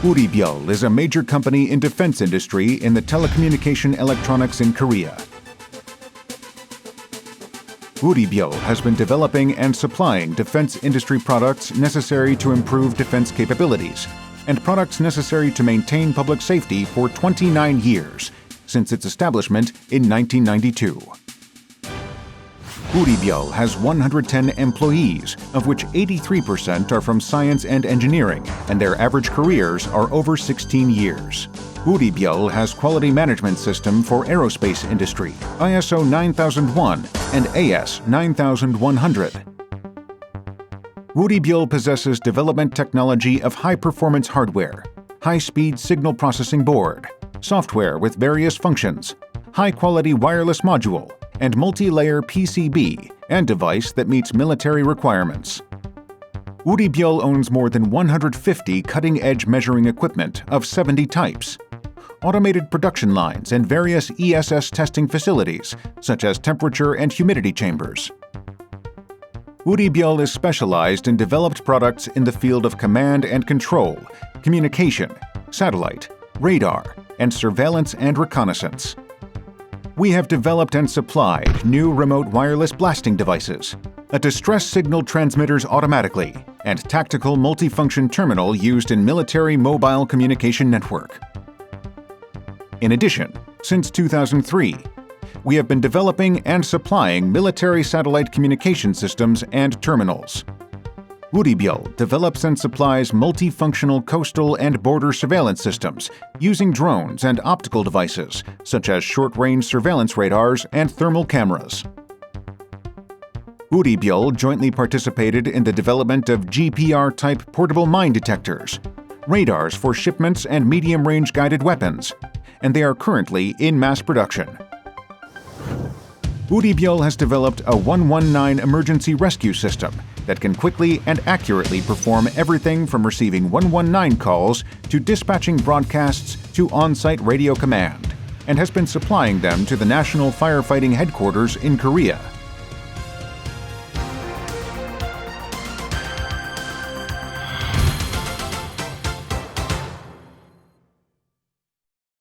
Wooribyul is a major company in defense industry in the telecommunication electronics in Korea. Wooribyul has been developing and supplying defense industry products necessary to improve defense capabilities and products necessary to maintain public safety for 29 years, since its establishment in 1992. Wooribyul has 110 employees, of which 83% are from science and engineering, and their average careers are over 16 years. Wooribyul has quality management system for aerospace industry, ISO 9001 and AS 9100. Wooribyul possesses development technology of high-performance hardware, high-speed signal processing board, software with various functions, high-quality wireless module, and multi-layer PCB and device that meets military requirements. Wooribyul owns more than 150 cutting-edge measuring equipment of 70 types, automated production lines and various ESS testing facilities, such as temperature and humidity chambers. Wooribyul is specialized in developed products in the field of command and control, communication, satellite, radar, and surveillance and reconnaissance. We have developed and supplied new remote wireless blasting devices, a distress signal transmitters automatically, and tactical multifunction terminal used in military mobile communication network. In addition, since 2003, we have been developing and supplying military satellite communication systems and terminals. Wooribyul develops and supplies multifunctional coastal and border surveillance systems using drones and optical devices, such as short-range surveillance radars and thermal cameras. Wooribyul jointly participated in the development of GPR-type portable mine detectors, radars for shipments and medium-range guided weapons, and they are currently in mass production. Wooribyul has developed a 119 emergency rescue system that can quickly and accurately perform everything from receiving 119 calls to dispatching broadcasts to on-site radio command, and has been supplying them to the National Firefighting Headquarters in Korea.